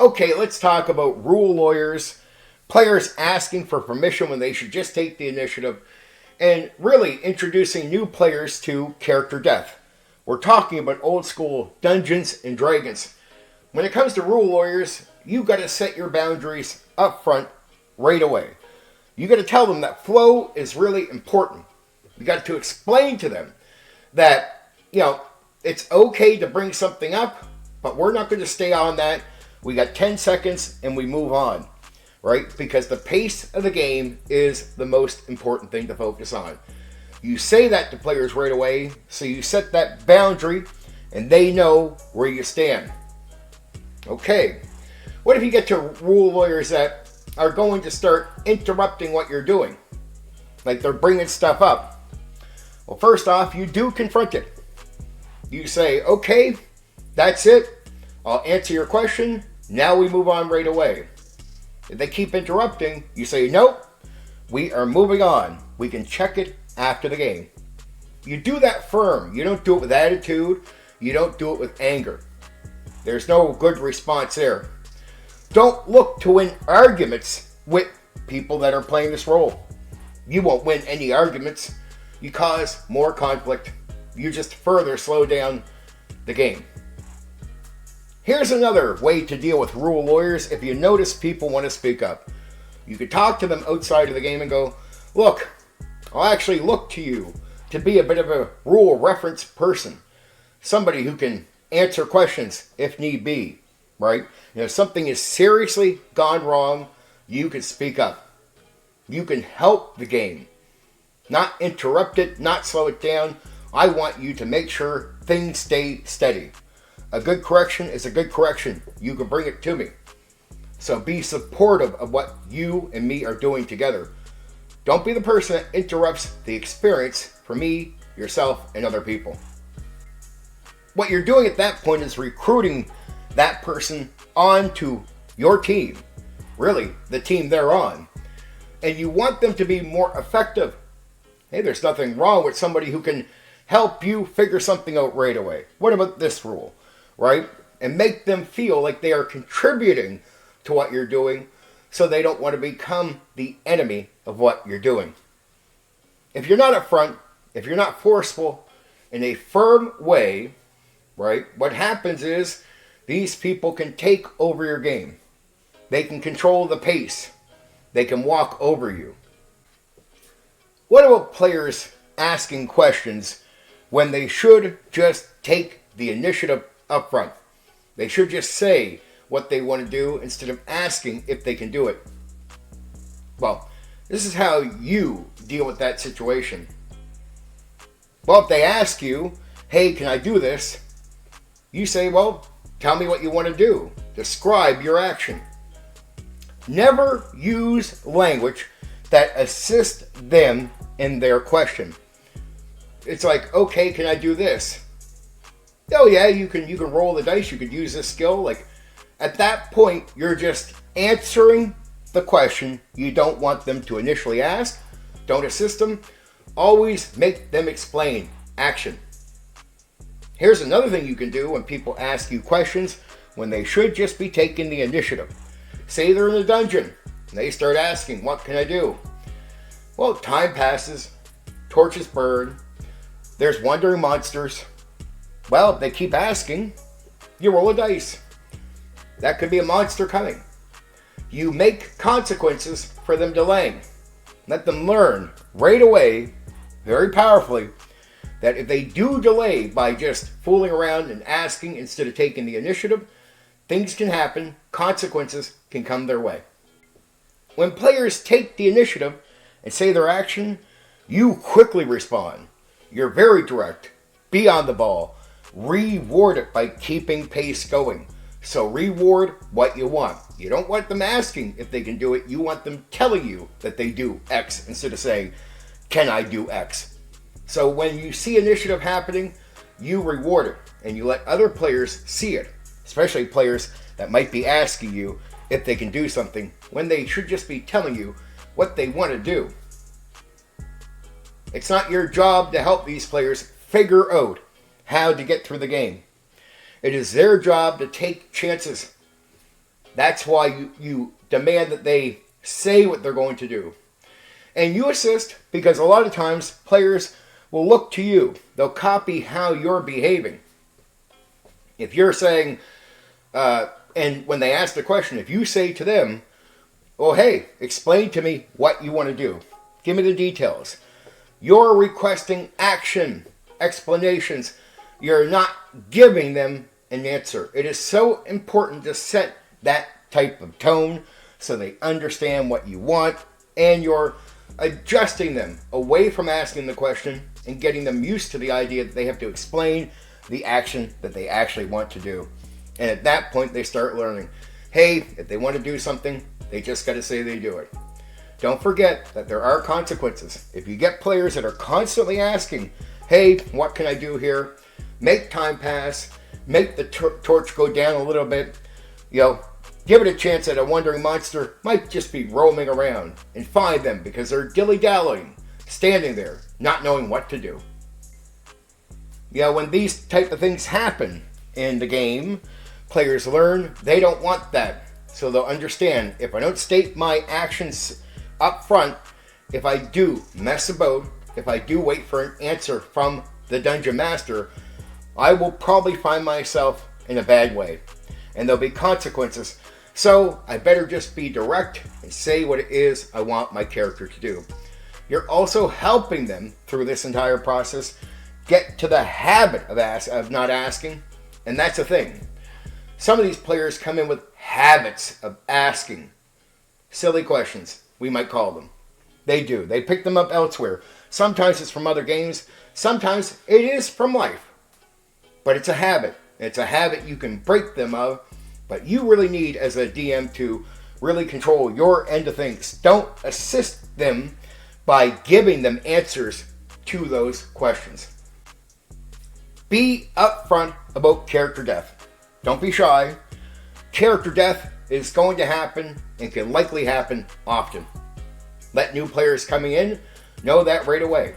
Okay, let's talk about rule lawyers, players asking for permission when they should just take the initiative, and really introducing new players to character death. We're talking about old school Dungeons and Dragons. When it comes to rule lawyers, you got to set your boundaries up front right away. You got to tell them that flow is really important. You got to explain to them that, it's okay to bring something up, but we're not going to stay on that. We got 10 seconds and we move on, right? Because the pace of the game is the most important thing to focus on. You say that to players right away, so you set that boundary and they know where you stand. Okay, what if you get to rule lawyers that are going to start interrupting what you're doing? Like they're bringing stuff up. Well, first off, you do confront it. You say, okay, that's it. I'll answer your question. Now we move on right away. If they keep interrupting, you say, nope, we are moving on. We can check it after the game. You do that firm. You don't do it with attitude. You don't do it with anger. There's no good response there. Don't look to win arguments with people that are playing this role. You won't win any arguments. You cause more conflict. You just further slow down the game. Here's another way to deal with rule lawyers if you notice people want to speak up. You could talk to them outside of the game and go, look, I'll actually look to you to be a bit of a rule reference person. Somebody who can answer questions if need be, right? If something is seriously gone wrong, you can speak up. You can help the game. Not interrupt it, not slow it down. I want you to make sure things stay steady. A good correction is a good correction. You can bring it to me. So be supportive of what you and me are doing together. Don't be the person that interrupts the experience for me, yourself, and other people. What you're doing at that point is recruiting that person onto your team. Really, the team they're on. And you want them to be more effective. Hey, there's nothing wrong with somebody who can help you figure something out right away. What about this rule? Right? And make them feel like they are contributing to what you're doing so they don't want to become the enemy of what you're doing. If you're not upfront, if you're not forceful in a firm way, right, what happens is these people can take over your game. They can control the pace. They can walk over you. What about players asking questions when they should just take the initiative up front? They should just say what they want to do instead of asking if they can do it. Well, this is how you deal with that situation. Well, if they ask you, hey, can I do this? You say, well, tell me what you want to do. Describe your action. Never use language that assists them in their question. It's like, okay, can I do this? Oh yeah, you can roll the dice, you could use this skill. Like at that point, you're just answering the question you don't want them to initially ask. Don't assist them. Always make them explain. Action. Here's another thing you can do when people ask you questions when they should just be taking the initiative. Say they're in a dungeon and they start asking, what can I do? Well, time passes, torches burn, there's wandering monsters. Well, if they keep asking, you roll a dice. That could be a monster coming. You make consequences for them delaying. Let them learn right away, very powerfully, that if they do delay by just fooling around and asking instead of taking the initiative, things can happen, consequences can come their way. When players take the initiative and say their action, you quickly respond. You're very direct. Be on the ball. Reward it by keeping pace going. So reward what you want. You don't want them asking if they can do it. You want them telling you that they do X instead of saying, can I do X? So when you see initiative happening, you reward it and you let other players see it, especially players that might be asking you if they can do something when they should just be telling you what they want to do. It's not your job to help these players figure out how to get through the game. It is their job to take chances. That's why you demand that they say what they're going to do. And you assist because a lot of times players will look to you. They'll copy how you're behaving. If you're saying, and when they ask the question, if you say to them, well, hey, explain to me what you want to do. Give me the details. You're requesting action, explanations. You're not giving them an answer. It is so important to set that type of tone so they understand what you want, and you're adjusting them away from asking the question and getting them used to the idea that they have to explain the action that they actually want to do. And at that point, they start learning, hey, if they want to do something, they just got to say they do it. Don't forget that there are consequences. If you get players that are constantly asking, hey, what can I do here? Make time pass, make the torch go down a little bit, give it a chance that a wandering monster might just be roaming around, and find them because they're dilly-dallying, standing there, not knowing what to do. When these type of things happen in the game, players learn they don't want that. So they'll understand, if I don't state my actions up front, if I do mess about, if I do wait for an answer from the dungeon master, I will probably find myself in a bad way. And there'll be consequences. So I better just be direct and say what it is I want my character to do. You're also helping them through this entire process get to the habit of not asking. And that's the thing. Some of these players come in with habits of asking silly questions, we might call them. They do. They pick them up elsewhere. Sometimes it's from other games. Sometimes it is from life. But it's a habit. It's a habit you can break them of, but you really need, as a DM, to really control your end of things. Don't assist them by giving them answers to those questions. Be upfront about character death. Don't be shy. Character death is going to happen and can likely happen often. Let new players coming in know that right away.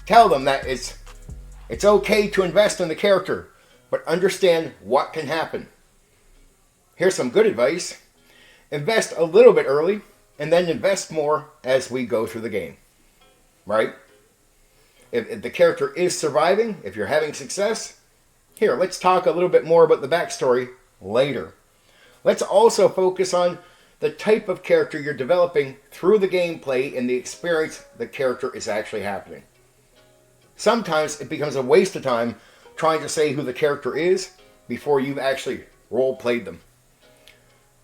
Tell them that it's okay to invest in the character, but understand what can happen. Here's some good advice. Invest a little bit early, and then invest more as we go through the game. Right? If the character is surviving, if you're having success, here, let's talk a little bit more about the backstory later. Let's also focus on the type of character you're developing through the gameplay and the experience the character is actually happening. Sometimes it becomes a waste of time trying to say who the character is before you've actually role-played them.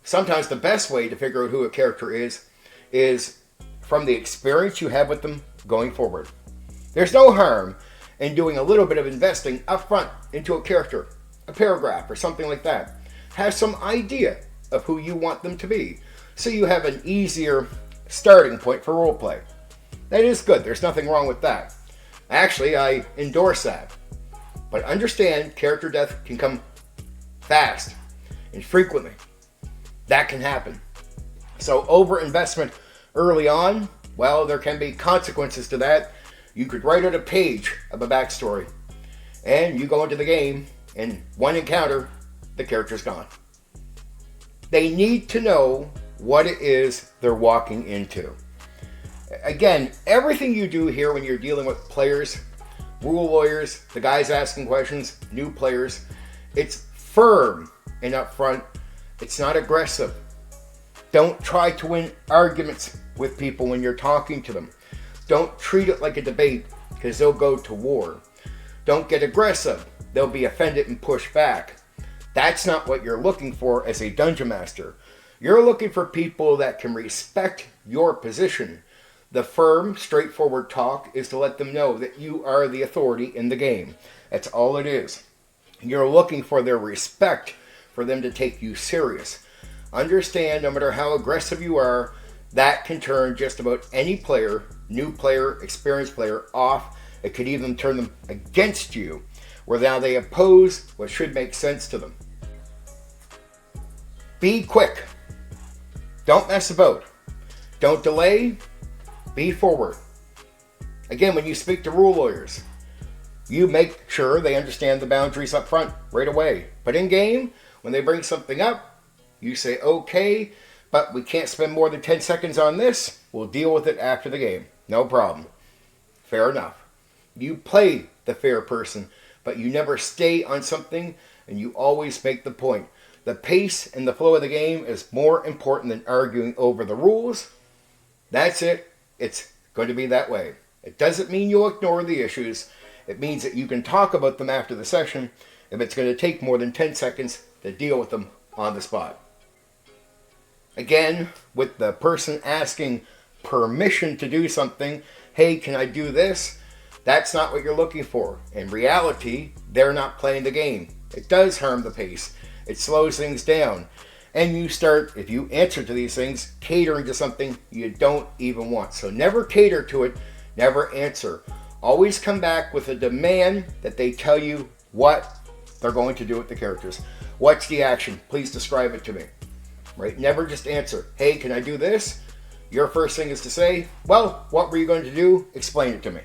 Sometimes the best way to figure out who a character is from the experience you have with them going forward. There's no harm in doing a little bit of investing up front into a character, a paragraph or something like that. Have some idea of who you want them to be, so you have an easier starting point for roleplay. That is good. There's nothing wrong with that. Actually, I endorse that. But understand, character death can come fast and frequently. That can happen. So overinvestment early on, well, there can be consequences to that. You could write out a page of a backstory, and you go into the game, and one encounter, the character's gone. They need to know what it is they're walking into. Again, everything you do here when you're dealing with players, rule lawyers, the guys asking questions, new players, it's firm and upfront. It's not aggressive. Don't try to win arguments with people when you're talking to them. Don't treat it like a debate, because they'll go to war. Don't get aggressive. They'll be offended and push back. That's not what you're looking for as a dungeon master. You're looking for people that can respect your position. The firm, straightforward talk is to let them know that you are the authority in the game. That's all it is. You're looking for their respect, for them to take you serious. Understand, no matter how aggressive you are, that can turn just about any player, new player, experienced player, off. It could even turn them against you, where now they oppose what should make sense to them. Be quick. Don't mess about. Don't delay. Be forward. Again, when you speak to rule lawyers, you make sure they understand the boundaries up front right away. But in game, When they bring something up, you say, okay, but we can't spend more than 10 seconds on this. We'll deal with it after the game. No problem. Fair enough. You play the fair person, but you never stay on something, and you always make the point. The pace and the flow of the game is more important than arguing over the rules. That's it. It's going to be that way. It doesn't mean you'll ignore the issues. It means that you can talk about them after the session if it's going to take more than 10 seconds to deal with them on the spot. Again, with the person asking permission to do something, hey, can I do this? That's not what you're looking for. In reality, they're not playing the game. It does harm the pace. It slows things down. And you start, if you answer to these things, catering to something you don't even want. So never cater to it, never answer. Always come back with a demand that they tell you what they're going to do with the characters. What's the action? Please describe it to me. Right? Never just answer, hey, can I do this? Your first thing is to say, well, what were you going to do? Explain it to me.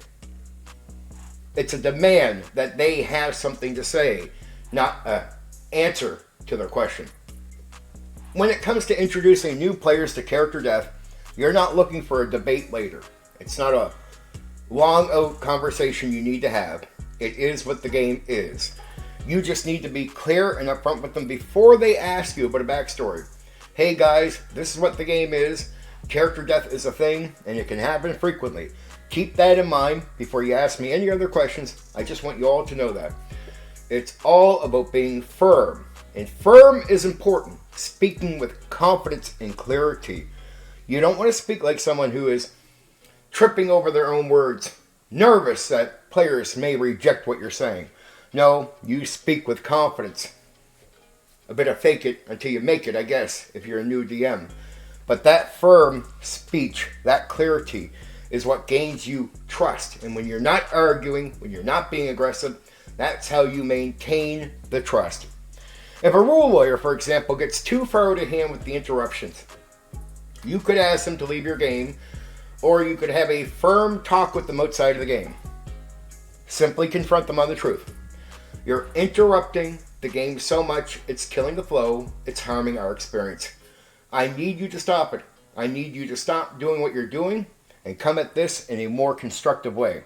It's a demand that they have something to say, not an answer to their question. When it comes to introducing new players to character death, you're not looking for a debate later. It's not a long out conversation you need to have. It is what the game is. You just need to be clear and upfront with them before they ask you about a backstory. Hey guys, this is what the game is. Character death is a thing, and it can happen frequently. Keep that in mind before you ask me any other questions. I just want you all to know that. It's all about being firm. And firm is important. Speaking with confidence and clarity. You don't want to speak like someone who is tripping over their own words, nervous that players may reject what you're saying. No, you speak with confidence. A bit of fake it until you make it, I guess, if you're a new DM. But that firm speech, that clarity, is what gains you trust. And when you're not arguing, when you're not being aggressive, that's how you maintain the trust. If a rule lawyer, for example, gets too far out of hand with the interruptions, you could ask them to leave your game, or you could have a firm talk with them outside of the game. Simply confront them on the truth. You're interrupting the game so much, it's killing the flow, it's harming our experience. I need you to stop it. I need you to stop doing what you're doing and come at this in a more constructive way.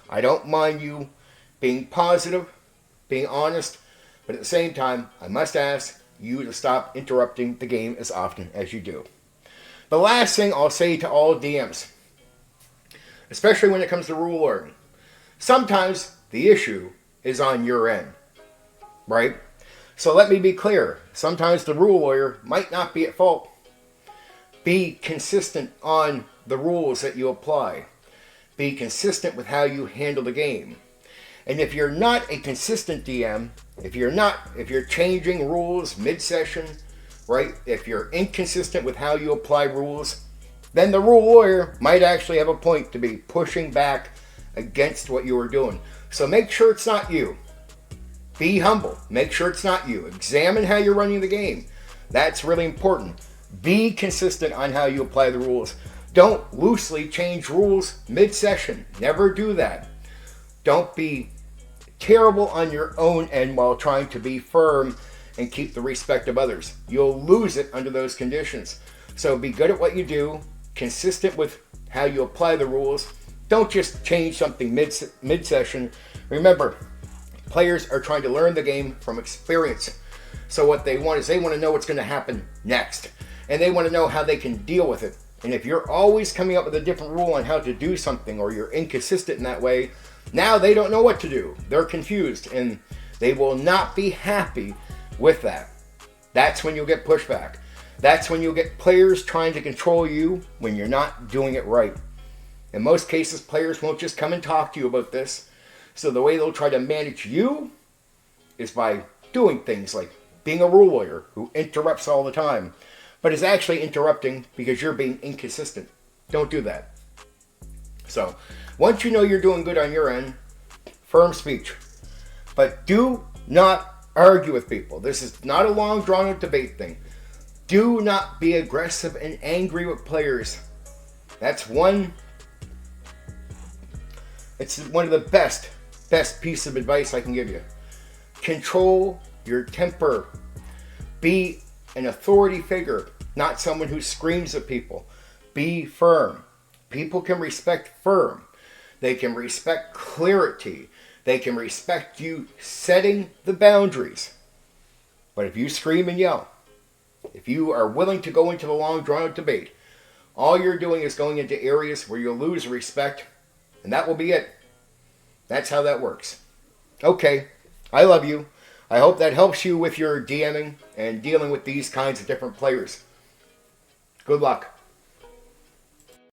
I don't mind you being positive, being honest, but at the same time, I must ask you to stop interrupting the game as often as you do. The last thing I'll say to all DMs, especially when it comes to rule learning, sometimes the issue is on your end, right? So let me be clear. Sometimes the rule lawyer might not be at fault. Be consistent on the rules that you apply. Be consistent with how you handle the game. And if you're not a consistent DM, if you're changing rules mid-session, right? If you're inconsistent with how you apply rules, then the rule lawyer might actually have a point to be pushing back against what you are doing. So make sure it's not you. Be humble. Make sure it's not you. Examine how you're running the game. That's really important. Be consistent on how you apply the rules. Don't loosely change rules mid-session. Never do that. Don't be terrible on your own end while trying to be firm and keep the respect of others. You'll lose it under those conditions. So be good at what you do, consistent with how you apply the rules. Don't just change something mid-session. Remember, players are trying to learn the game from experience. So what they want is they want to know what's going to happen next. And they want to know how they can deal with it. And if you're always coming up with a different rule on how to do something, or you're inconsistent in that way, now they don't know what to do. They're confused, and they will not be happy with that. That's when you'll get pushback. That's when you'll get players trying to control you when you're not doing it right. In most cases, players won't just come and talk to you about this. So the way they'll try to manage you is by doing things like being a rule lawyer who interrupts all the time, but is actually interrupting because you're being inconsistent. Don't do that. So once you know you're doing good on your end, firm speech. But do not argue with people. This is not a long drawn out debate thing. Do not be aggressive and angry with players. It's one of the best piece of advice I can give you. Control your temper. Be an authority figure, not someone who screams at people. Be firm. People can respect firm. They can respect clarity. They can respect you setting the boundaries. But if you scream and yell, if you are willing to go into the long drawn-out debate, all you're doing is going into areas where you'll lose respect, and that will be it. That's how that works. Okay, I love you. I hope that helps you with your DMing and dealing with these kinds of different players. Good luck.